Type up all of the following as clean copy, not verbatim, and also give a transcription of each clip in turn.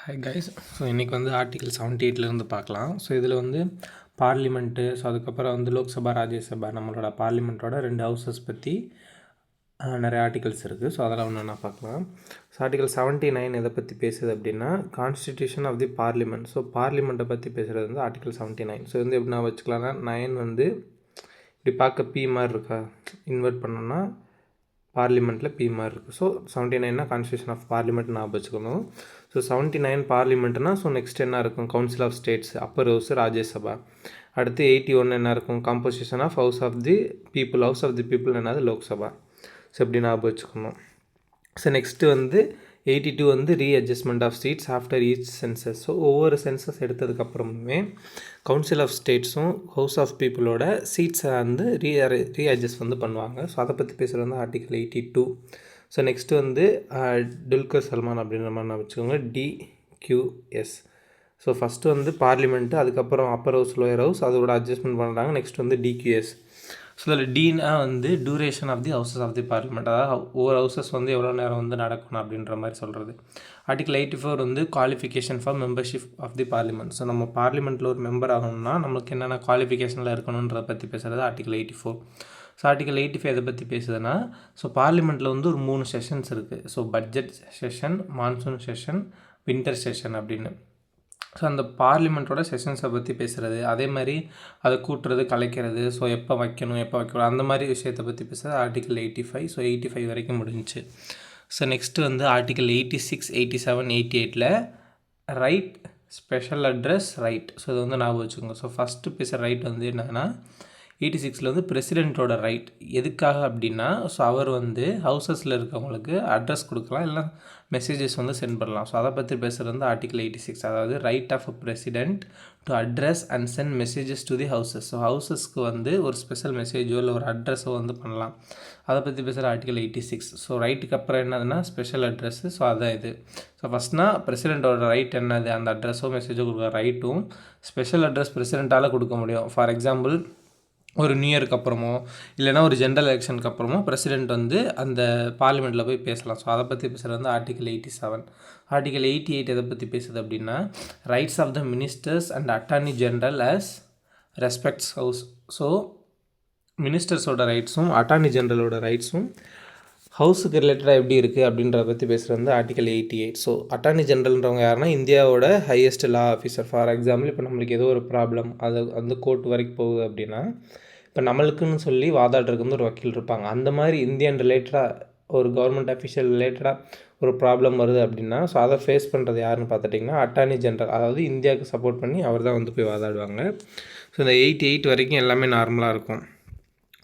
Hi guys. So இன்றைக்கி வந்து article 78 பார்க்கலாம். ஸோ இதில் வந்து பார்லிமெண்ட்டு, ஸோ அதுக்கப்புறம் வந்து லோக்சபா, ராஜ்யசபா, நம்மளோட பார்லிமெண்ட்டோட 2 ஹவுசஸ் பற்றி நிறைய ஆர்டிகல்ஸ் இருக்குது. ஸோ அதெல்லாம் ஒன்று பார்க்கலாம். ஸோ ஆர்டிகல் 79 எதை பற்றி பேசுது அப்படின்னா constitution of the parliament. So பார்லிமெண்ட்டை பற்றி பேசுகிறது வந்து ஆர்டிகல் 79. ஸோ வந்து எப்படி நான் வச்சுக்கலாம்னா 9 வந்து இப்படி பார்க்க பி மாதிரி இருக்கா, இன்வெர்ட் பண்ணோன்னா பார்லிமெண்ட்டில் பி மாதிரி இருக்குது. ஸோ 79னா கான்ஸ்டியூஷன் ஆஃப் பார்லிமெண்ட் நான் வச்சுக்கணும். ஸோ 79 பார்லிமெண்ட்னா ஸோ நெக்ஸ்ட் என்ன இருக்கும், council of states, upper house Rajya Sabha. அடுத்து 81 என்ன இருக்கும், composition of house of the people. House of the people என்னது, லோக்சபா. ஸோ எப்படி நான் வச்சுக்கணும். ஸோ நெக்ஸ்ட்டு வந்து 82 வந்து readjustment of seats after each census. So ஒவ்வொரு சென்சஸ் எடுத்ததுக்கப்புறமே கவுன்சில் ஆஃப் ஸ்டேட்ஸும் ஹவுஸ் ஆஃப் பீப்புளோட சீட்ஸை வந்து ரீஅட்ஜஸ்ட் வந்து பண்ணுவாங்க. ஸோ அதை பற்றி பேசுகிறது வந்து ஆர்டிகல் 82. ஸோ நெக்ஸ்ட்டு வந்து துல்கர் சல்மான் அப்படின்ற மாதிரி நான் வச்சுக்கோங்க, DQS. ஸோ ஃபஸ்ட்டு வந்து பார்லிமெண்ட்டு, அதுக்கப்புறம் அப்பர் ஹவுஸ், லோயர் ஹவுஸ், அதோட அட்ஜஸ்ட்மெண்ட் பண்ணுறாங்க. நெக்ஸ்ட் வந்து DQS. ஸோ அதில் டீனா வந்து duration of the houses of the parliament, அதாவது ஒவ்வொரு ஹவுசஸ் வந்து எவ்வளோ நேரம் வந்து நடக்கணும் அப்படின்ற மாதிரி சொல்கிறது. ஆர்டிகல் 84 வந்து qualification for membership of the parliament. So நம்ம பார்லிமெண்ட்டில் ஒரு மெம்பர் ஆகணும்னா நம்மளுக்கு என்னென்ன குவாலிஃபிகேஷனில் இருக்கணுன்றதை பற்றி பேசுகிறது ஆர்டிகல் 84. ஸோ ஆர்டிகல் 85 எதை பற்றி பேசுதுன்னா, ஸோ பார்லிமெண்ட்டில் வந்து ஒரு 3 செஷன்ஸ் இருக்குது. So budget session, monsoon session, winter session அப்படின்னு. ஸோ அந்த பார்லிமெண்ட்டோட செஷன்ஸை பற்றி பேசுகிறது, அதே மாதிரி அதை கூட்டுறது, கலைக்கிறது, ஸோ எப்போ வைக்கணும் எப்போ வைக்கணும் அந்த மாதிரி விஷயத்தை பற்றி பேசுகிறது ஆர்டிகல் 85. ஸோ 85 வரைக்கும் முடிஞ்சிச்சு. ஸோ நெக்ஸ்ட்டு வந்து ஆர்டிகல் 86, 87, 88ல் right, special address, right. So இது வந்து ஞாபகம் வச்சுக்கோங்க. ஸோ ஃபஸ்ட்டு பேசுகிற ரைட் வந்து என்னன்னா 86ல் வந்து பிரசிடெண்ட்டோட ரைட். எதுக்காக அப்படின்னா, ஸோ அவர் வந்து ஹவுசஸில் இருக்கவங்களுக்கு அட்ரஸ் கொடுக்கலாம், இல்லை மெசேஜஸ் வந்து சென்ட் பண்ணலாம். ஸோ அதை பற்றி பேசுகிறது வந்து ஆர்டிகல் 86, அதாவது right of a president to address and sent messages to the houses. So ஹவுசஸ்க்கு வந்து ஒரு ஸ்பெஷல் மெசேஜோ இல்லை ஒரு அட்ரஸோ வந்து பண்ணலாம். அதை பற்றி பேசுகிற ஆர்டிகல் 86. ஸோ ரைட்டுக்கு அப்புறம் என்னதுன்னா ஸ்பெஷல் அட்ரஸ்ஸு. ஸோ அதான் இது. ஸோ ஃபஸ்ட்னா பிரசிடெண்ட்டோட ரைட் என்னது, அந்த அட்ரஸோ மெசேஜோ கொடுக்குற ரைட்டும். ஸ்பெஷல் அட்ரஸ் பிரசிடெண்ட்டால் கொடுக்க முடியும். ஃபார் எக்ஸாம்பிள் ஒரு நியூ இயருக்கு அப்புறமோ இல்லைனா ஒரு ஜென்ரல் எலெக்ஷனுக்கு அப்புறமோ பிரசிடெண்ட் வந்து அந்த பார்லிமெண்ட்டில் போய் பேசலாம். ஸோ அதை பற்றி பேசுகிறது வந்து ஆர்டிகல் 87. ஆர்டிகல் 88 எதை பற்றி பேசுது அப்படின்னா rights of the ministers and attorney general as respects house. So மினிஸ்டர்ஸோட ரைட்ஸும் அட்டார்னி ஜென்ரலோட ரைட்ஸும் ஹவுஸுக்கு ரிலேட்டடாக எப்படி இருக்குது அப்படின்றத பற்றி பேசுகிறது வந்து ஆர்டிகல் 88. ஸோ அட்டார்னி ஜென்ரல்ன்றவங்க யாருன்னா இந்தியாவோட highest law officer. For example இப்போ நம்மளுக்கு ஏதோ ஒரு ப்ராப்ளம், அது வந்து கோர்ட் வரைக்கும் போகுது அப்படின்னா, இப்போ நம்மளுக்குன்னு சொல்லி வாதாடுறதுக்கு வந்து ஒரு வக்கீல் இருப்பாங்க. அந்த மாதிரி இந்தியன் ரிலேட்டடாக ஒரு கவர்மெண்ட் அஃபிஷியல் ரிலேட்டடாக ஒரு ப்ராப்ளம் வருது அப்படின்னா, ஸோ அதை ஃபேஸ் பண்ணுறது யாருன்னு பார்த்துட்டிங்கன்னா அட்டார்னி ஜென்ரல், அதாவது இந்தியாவுக்கு சப்போர்ட் பண்ணி அவர் தான் வந்து போய் வாதாடுவாங்க. ஸோ இந்த 88 வரைக்கும் எல்லாமே நார்மலாக இருக்கும்.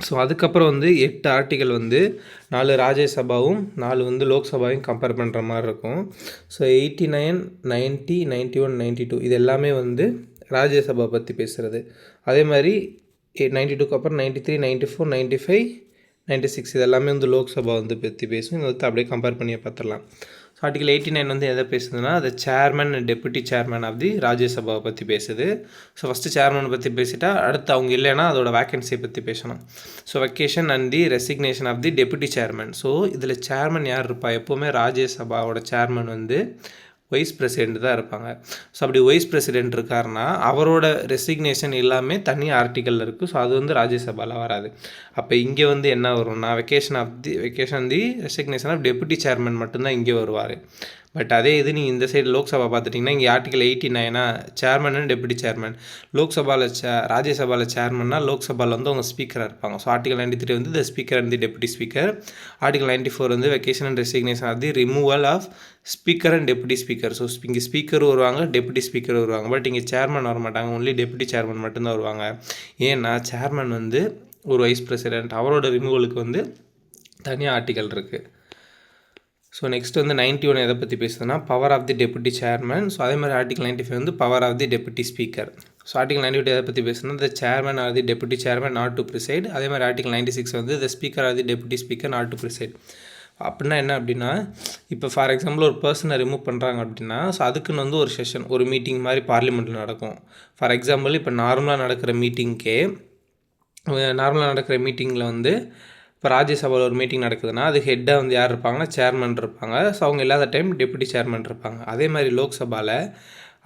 ஸோ அதுக்கப்புறம் வந்து 8 ஆர்டிகல் வந்து 4 ராஜ்யசபாவும் 4 வந்து லோக்சபாவையும் கம்பேர் பண்ணுற மாதிரி இருக்கும். ஸோ 89, 90, 91, 92 இது எல்லாமே வந்து ராஜ்யசபா பற்றி பேசுகிறது. அதே மாதிரி 92க்கு அப்புறம் 93, 94, 95, 96 இது எல்லாமே வந்து லோக்சபா வந்து பற்றி பேசும். இதை வந்து அப்படியே கம்பேர் பண்ணி பார்த்துடலாம். ஸோ ஆர்டிகல் 89 வந்து எதை பேசுதுன்னா அது chairman and deputy chairman of the ராஜ்யசபாவை பற்றி பேசுது. ஸோ ஃபஸ்ட்டு சேர்மனை பற்றி பேசிட்டா அடுத்து அவங்க இல்லைன்னா அதோட வேக்கன்சியை பற்றி பேசணும். So vacation and the resignation of the deputy chairman. So இதில் சேர்மன் யார் இருப்பா, எப்போவுமே ராஜ்யசபாவோட சேர்மன் வந்து வைஸ் பிரசிடெண்ட் தான் இருப்பாங்க. ஸோ அப்படி வைஸ் பிரசிடெண்ட் இருக்காருன்னா அவரோட ரெசிக்னேஷன் எல்லாமே தனி ஆர்டிக்கலில் இருக்குது. ஸோ அது வந்து ராஜ்யசபாவில் வராது. அப்போ இங்கே வந்து என்ன வரும்னா vacation the resignation of deputy chairman மட்டும்தான் இங்கே வருவார். பட் அதே இது நீங்கள் இந்த சைடு லோக்சபா பார்த்துட்டிங்கன்னா இங்கே article 89 chairman and deputy chairman. லோக்சபாவில் ராஜ்யசபாவில் சேர்மன்னா லோக்சபாவில் வந்து அவங்க ஸ்பீக்கராக இருப்பாங்க. ஸோ ஆர்டிகல் 93 வந்து the speaker and the deputy speaker. Article 94 வந்து vacation and resignation of the removal of speaker and deputy speaker. So இங்கே ஸ்பீக்கர் வருவாங்க, டெபுட்டி ஸ்பீக்கர் வருவாங்க. பட் இங்கே சேர்மன் வர மாட்டாங்க, ஒன்லி டெபுட்டி சேர்மன் மட்டும்தான் வருவாங்க. ஏன்னா சேர்மன் வந்து ஒரு வைஸ் பிரசிடெண்ட், அவரோட ரிமூவலுக்கு வந்து தனியாக ஆர்டிகல் இருக்குது. ஸோ நெக்ஸ்ட் வந்து 91 எதை பற்றி பேசுதுன்னா power of the deputy chairman. So அதே மாதிரி ஆர்டிகல் 95 வந்து power of the deputy speaker. So article 92 எதை பற்றி பேசுனா the chairman or the deputy chairman not to preside. அதே மாதிரி ஆர்டிகல் 96 வந்து the speaker or the deputy speaker not to preside. அப்படின்னா என்ன அப்படின்னா, இப்போ ஃபார் எக்ஸாம்பிள் ஒரு பர்சனை ரிமூவ் பண்ணுறாங்க அப்படின்னா, ஸோ அதுக்குன்னு வந்து ஒரு செஷன், ஒரு மீட்டிங் மாதிரி பார்லிமெண்ட்டில் நடக்கும். ஃபார் எக்ஸாம்பிள் இப்போ நார்மலாக நடக்கிற மீட்டிங்கில் வந்து இப்போ ராஜ்யசபாவில் ஒரு மீட்டிங் நடக்குதுன்னா அது ஹெட்டாக வந்து யார் இருப்பாங்கன்னா சேர்மன் இருப்பாங்க. ஸோ அவங்க இல்லாத டைம் டெப்யூட்டி சேர்மன் இருப்பாங்க. அதே மாதிரி லோக்சபாவில்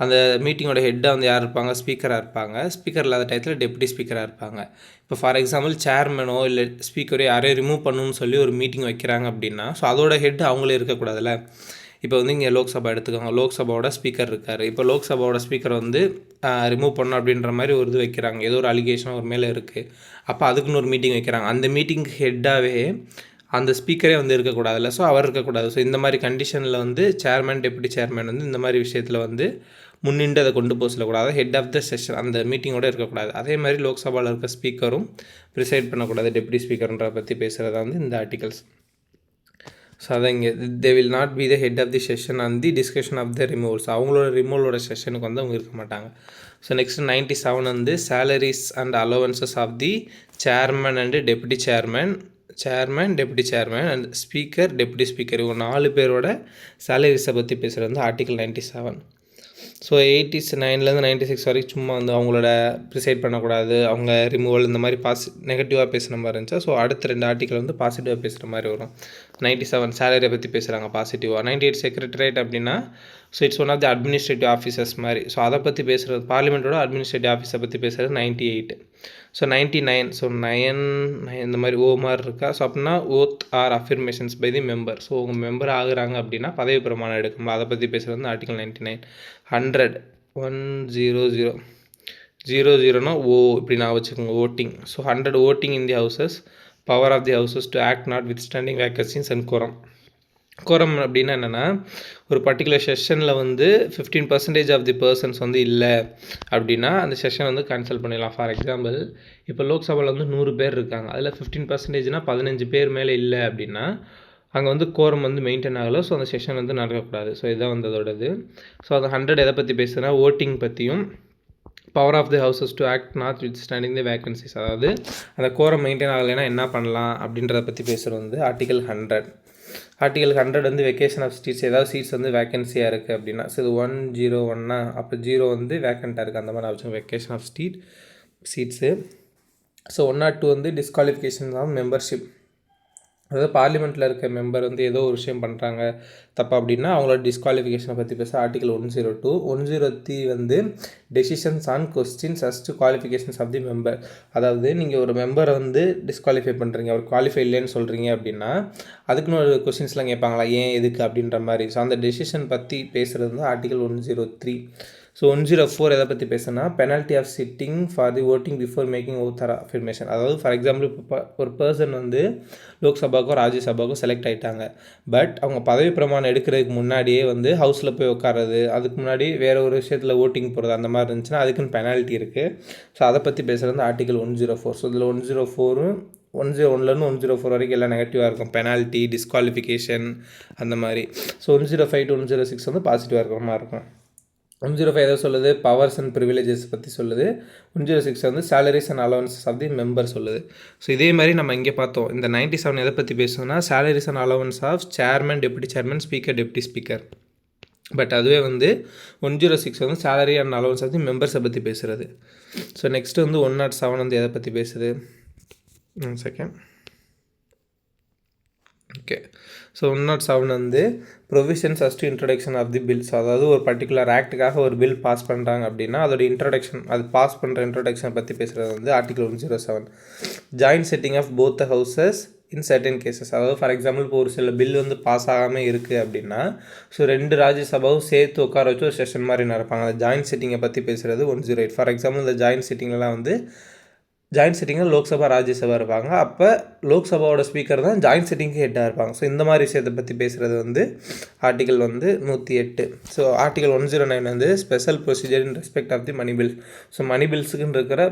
அந்த மீட்டிங்கோட ஹெட்டாக வந்து யார் இருப்பாங்க, ஸ்பீக்கராக இருப்பாங்க. ஸ்பீக்கர் இல்லாத டயத்தில் டெப்யூட்டி ஸ்பீக்கராக இருப்பாங்க. இப்போ ஃபார் எக்ஸாம்பிள் சேர்மனோ இல்லை ஸ்பீக்கரோ யாரையும் ரிமூவ் பண்ணணும்னு சொல்லி ஒரு மீட்டிங் வைக்கிறாங்க அப்படின்னா, ஸோ அதோட ஹெட் அவங்களே இருக்கக்கூடாதுல்ல. இப்போ வந்து இங்கே லோக்சபா எடுத்துக்கோங்க, லோக்சபாவோட ஸ்பீக்கர் இருக்கார். இப்போ லோக்சபாவோட ஸ்பீக்கரை வந்து ரிமூவ் பண்ணணும் அப்படின்ற மாதிரி ஒரு இது வைக்கிறாங்க, ஏதோ ஒரு அலிகேஷன் ஒரு மேலே இருக்குது. அப்போ அதுக்குன்னு ஒரு மீட்டிங் வைக்கிறாங்க. அந்த மீட்டிங்க்கு ஹெட்டாகவே அந்த ஸ்பீக்கரே வந்து இருக்கக்கூடாதுல்ல, ஸோ அவர் இருக்கக்கூடாது. ஸோ இந்த மாதிரி கண்டிஷனில் வந்து சேர்மன் டெப்யூட்டி சேர்மன் வந்து இந்த மாதிரி விஷயத்தில் வந்து முன்னின்று அதை கொண்டு போக சொல்லக்கூடாது. ஹெட் ஆஃப் த செஷன் அந்த மீட்டிங்கோட இருக்கக்கூடாது. அதே மாதிரி லோக்சபாவில் இருக்க ஸ்பீக்கரும் ப்ரிசைட் பண்ணக்கூடாது, டெப்யூட்டி ஸ்பீக்கர்ன்ற பற்றி பேசுகிறதா வந்து இந்த ஆர்டிகல்ஸ். ஸோ அதை இங்கே they will not be the head of the session and the discussion of the removals. அவங்களோட ரிமூவலோட செஷனுக்கு வந்து அவங்க இருக்க மாட்டாங்க. ஸோ நெக்ஸ்ட் 97 வந்து salaries and allowances of the chairman and deputy chairman, deputy chairman and speaker, deputy speaker, இவங்க 4 பேரோட சேலரிஸை பற்றி பேசுகிறது வந்து ஆர்டிகல் 97. ஸோ 89லேருந்து 96 வரைக்கும் சும்மா வந்து அவங்களோட ப்ரிசைட் பண்ணக்கூடாது, அவங்க ரிமூவல் இந்த மாதிரி நெகட்டிவாக பேசுகிற மாதிரி இருந்துச்சு. ஸோ அடுத்த 2 ஆர்டிக்கல் வந்து பாசிட்டிவாக பேசுகிற மாதிரி வரும். 97 சேலரியை பற்றி பேசுகிறாங்க பாசிட்டிவாக. 98 செக்ரட்டரியேட் அப்படின்னா so it's one of the administrative officers மாதிரி. ஸோ அதை பற்றி பேசுகிறது பார்லிமெண்ட்டோட அட்மினிஸ்ட்ரேட்டிவ் ஆஃபீஸை பற்றி பேசுகிறது 98. ஸோ 99 ஸோ 9 இந்த மாதிரி ஓ மாதிரி இருக்கா. ஸோ அப்படின்னா oath or affirmations by the member. So உங்கள் மெம்பர் ஆகுறாங்க அப்படின்னா பதவி பிரமாணம் எடுக்கணும், அதை பற்றி பேசுகிறது வந்து ஆர்டிகல் 99. 100 100 00னா ஓ இப்படி நான் வச்சுக்கோங்க, voting. So 100 voting in the houses, power of the houses to act notwithstanding vacancies and quorum. Quorum அப்படின்னா என்னென்னா, ஒரு பர்டிகுலர் செஷனில் வந்து 15% ஆஃப் தி பர்சன்ஸ் வந்து இல்லை அப்படின்னா அந்த செஷன் வந்து கேன்சல் பண்ணிடலாம். ஃபார் எக்ஸாம்பிள் இப்போ லோக்சபாவில் வந்து 100 பேர் இருக்காங்க, அதில் 15%னா 15 பேர் மேலே இல்லை அப்படின்னா அங்கே வந்து கோரம் வந்து மெயின்டைன் ஆகலை. ஸோ அந்த செஷன் வந்து நடக்கக்கூடாது. ஸோ இதுதான் வந்து அதோடது. ஸோ அந்த 100 எதை பற்றி பேசுனா ஓட்டிங் பற்றியும், power of the houses to act notwithstanding the vacancies, அதாவது அந்த கோரம் மெயின்டைன் ஆகலைன்னா என்ன பண்ணலாம் அப்படின்றத பற்றி பேசுகிறது வந்து ஆர்டிகல் 100. ஆர்டிகல் 100 வந்து வெக்கேஷன் ஆஃப் சீட்ஸ், ஏதாவது சீட்ஸ் வந்து வேக்கன்சியாக இருக்குது அப்படின்னா, ஸோ இது 101னா அப்போ 0 வந்து வேக்கண்ட்டாக இருக்குது, அந்த மாதிரி option vacation of seats. So 102 வந்து டிஸ்குவாலிஃபிகேஷன் ஆஃப் மெம்பர்ஷிப், அதாவது பார்லிமெண்ட்டில் இருக்க மெம்பர் வந்து ஏதோ ஒரு விஷயம் பண்ணுறாங்க தப்பா அப்படின்னா அவங்களோட டிஸ்குவாலிஃபிகேஷனை பற்றி பேச ஆர்டிகல் 102. 103 வந்து decisions on questions as to qualifications of the member, அதாவது நீங்கள் ஒரு மெம்பரை வந்து டிஸ்குவாலிஃபை பண்ணுறீங்க, அவர் குவாலிஃபை இல்லைன்னு சொல்கிறீங்க அப்படின்னா அதுக்குன்னு ஒரு கொஸ்டின்ஸ்லாம் கேட்பாங்களா, ஏன் எதுக்கு அப்படின்ற மாதிரி. ஸோ அந்த டெசிஷன் பற்றி பேசுகிறது வந்து ஆர்டிகல் 103. ஸோ 104 எதை பற்றி பேசுனா penalty of sitting for the voting before making oath or affirmation, அதாவது ஃபார் எக்ஸாம்பிள் இப்போ ஒரு பர்சன் வந்து லோக்சபாக்கோ ராஜ்யசபாக்கோ செலக்ட் ஆகிட்டாங்க, பட் அவங்க பதவி பிரமாணம் எடுக்கிறதுக்கு முன்னாடியே வந்து ஹவுஸில் போய் உட்காறது, அதுக்கு முன்னாடி வேறு ஒரு விஷயத்தில் ஓட்டிங் போகிறது அந்த மாதிரி இருந்துச்சுன்னா அதுக்குன்னு பெனால்ட்டி இருக்குது. ஸோ அதை பற்றி பேசுகிறது வந்து ஆர்டிகல் 104. ஸோ இதில் 104 101லேருந்து 104 வரைக்கும் எல்லாம் நெகட்டிவாக இருக்கும், பெனால்ட்டி, டிஸ்குவாலிஃபிகேஷன் அந்த மாதிரி. ஸோ 105 to 106 வந்து பாசிட்டிவாக இருக்கிற மாதிரி இருக்கும். 105 எதை சொல்லுது, பவர்ஸ் அண்ட் ப்ரிவிலேஜஸ் பற்றி சொல்லுது. 106 வந்து salaries and allowances of the member சொல்லுது. ஸோ இதே மாதிரி நம்ம இங்கே பார்த்தோம். இந்த 97 எதை பற்றி பேசுவோம்னா salaries and allowance of chairman, deputy chairman, speaker, deputy speaker. But அதுவே வந்து 106 வந்து salary and allowance of the மெம்பர்ஸை பற்றி பேசுகிறது. ஸோ நெக்ஸ்ட்டு வந்து 107 வந்து எதை பற்றி பேசுது, செகண்ட் ஓகே. ஸோ 107 வந்து provisions as to introduction of the bills, அதாவது ஒரு பர்டிகுலர் ஆக்டுக்காக ஒரு பில் பாஸ் பண்ணுறாங்க அப்படின்னா அதோட இன்ட்ரடக்ஷன், அது பாஸ் பண்ணுற இன்ட்ரடக்ஷனை பற்றி பேசுகிறது வந்து article 107. Joint sitting of both the houses in certain cases, அதாவது ஃபார் எக்ஸாம்பிள் இப்போ ஒரு சில பில் வந்து பாஸ் ஆகாமல் இருக்குது அப்படின்னா ஸோ 2 ராஜ்யசபாவும் சேர்த்து உட்கார வச்சு ஒரு செஷன் மாதிரி நடப்பாங்க. அந்த ஜாயின்ட் செட்டிங்கை பற்றி பேசுகிறது 108. ஃபார் எக்ஸாம்பிள் இந்த ஜாயின்ட் செட்டிங்லாம் வந்து ஜாயின்ட் செட்டிங்கில் லோக்சபா ராஜ்யசபா இருப்பாங்க, அப்போ லோக்சபாவோட ஸ்பீக்கர் தான் ஜாயின்ட் செட்டிங்க்கு ஹெட்டாக இருப்பாங்க. ஸோ இந்த மாதிரி விஷயத்தை பற்றி பேசுகிறது வந்து ஆர்டிகல் வந்து 108. ஸோ ஆர்டிகல் 109 வந்து special procedure in respect of the money bills. So money பில்ஸுக்குன்னு இருக்கிற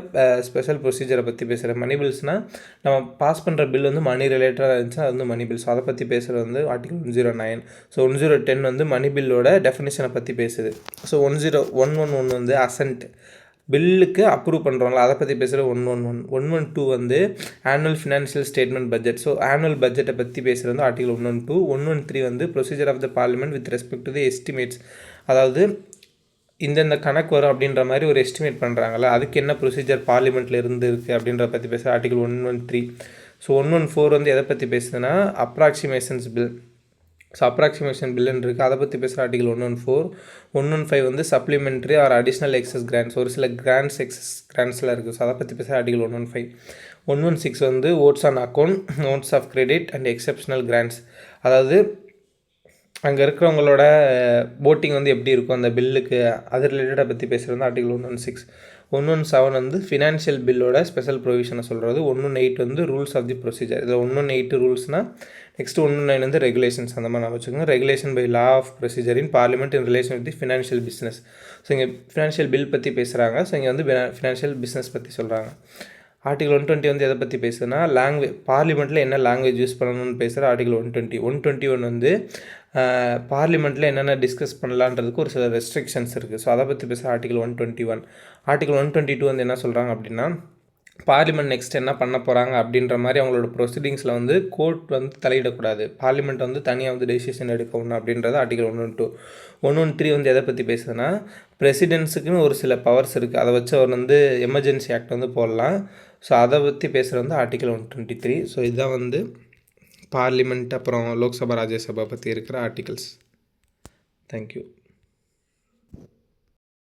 ஸ்பெஷல் ப்ரொசீஜரை பற்றி பேசுகிறேன். மணி பில்ஸ்னால் நம்ம பாஸ் பண்ணுற பில் வந்து மணி ரிலேட்டடாக இருந்துச்சுன்னா அது வந்து மணி பில்ஸ், அதை பற்றி பேசுகிறது வந்து ஆர்டிகல் 109. ஸோ 110 வந்து மணி பில்லோட டெஃபினேஷனை பற்றி பேசுது. ஸோ 111 வந்து அசன்ட், பில்லுக்கு அப்ரூவ் பண்ணுறோம்ல, அதை பற்றி பேசுகிற 111. 112 வந்து annual financial statement budget. So annual பட்ஜெட்டை பற்றி பேசுகிறது வந்து ஆர்டிகல் 112. 113 வந்து procedure of the parliament with respect to the estimates, அதாவது இந்த கணக்கு வரும் அப்படின்ற மாதிரி ஒரு எஸ்டிமேட் பண்ணுறாங்கல்ல, அதுக்கு என்ன ப்ரொசீஜர் பார்லிமெண்ட்டில் இருந்து இருக்குது அப்படின்ற பற்றி பேசுகிற ஆர்டிகல் 113. ஸோ 114 வந்து எதை பற்றி பேசுதுன்னா அப்ராக்சிமேஷன்ஸ் பில். ஸோ அப்ராக்சிமேஷன் பில்லுன்னு இருக்குது, அதை பற்றி பேசுகிற ஆர்டிகல் 114. 115 வந்து supplementary or additional excess grants, ஒரு சில கிராண்ட்ஸ் எக்ஸஸ் கிராண்ட்ஸ்லாம் இருக்குது. ஸோ அதை பற்றி பேசுகிற ஆர்டிகல் 115. 116 வந்து votes on account, notes of credit and exceptional grants, அதாவது அங்கே இருக்கிறவங்களோட போட்டிங் வந்து எப்படி இருக்கும் அந்த பில்லுக்கு, அது ரிலேட்டடாக பற்றி பேசுகிறது ஆர்டிகல் 116. 117 வந்து ஃபினான்ஷியல் பில்லோட ஸ்பெஷல் ப்ரொவிஷனை சொல்கிறது. 118 வந்து ரூல்ஸ் ஆஃப் தி ப்ரொசீஜர். இதில் 118 ரூல்ஸ்னால் நெக்ஸ்ட் 109 வந்து ரெகுலேஷன்ஸ், அந்த மாதிரி நான் வச்சுக்கோங்க. Regulation by law of procedure in parliament in relation with the financial business. So இங்கே ஃபினான்ஷியல் பில் பற்றி பேசுகிறாங்க. ஸோ இங்கே வந்து ஃபினான்ஷியல் பிஸ்னஸ் பற்றி சொல்கிறாங்க. ஆர்டிகல் 120 வந்து எதை பற்றி பேசுதுன்னா பார்லிமெண்ட்டில் என்ன லாங்குவேஜ் யூஸ் பண்ணணும்னு பேசுகிற ஆர்டிகல் 120. 121 வந்து பார்லிமெண்ட்டில் என்னென்ன டிஸ்கஸ் பண்ணலான்றதுக்கு ஒரு சில ரெஸ்ட்ரிக்ஷன்ஸ் இருக்குது. ஸோ அதை பற்றி பேசுகிற ஆர்டிகல் 121. ஆர்டிகல் 122 வந்து என்ன சொல்கிறாங்க அப்படின்னா பார்லிமெண்ட் நெக்ஸ்ட் என்ன பண்ண போகிறாங்க அப்படின்ற மாதிரி அவங்களோட ப்ரொசீடிங்ஸில் வந்து கோர்ட் வந்து தலையிடக்கூடாது, பார்லிமெண்ட் வந்து தனியாக வந்து டெசிஷன் எடுக்கணும் அப்படின்றது ஆர்டிகல் 112. 113 வந்து எதை பற்றி பேசுதுன்னா பிரசிடென்ஸுக்குன்னு ஒரு சில பவர்ஸ் இருக்குது, அதை வச்சு அவர் வந்து எமர்ஜென்சி ஆக்ட் வந்து போடலாம். ஸோ அதை பற்றி பேசுகிறது வந்து ஆர்டிகல் 123. ஸோ இதுதான் வந்து பார்லிமெண்ட் அப்புறம் லோக்சபா ராஜ்யசபா பற்றி இருக்கிற ஆர்டிகல்ஸ். தேங்க்யூ.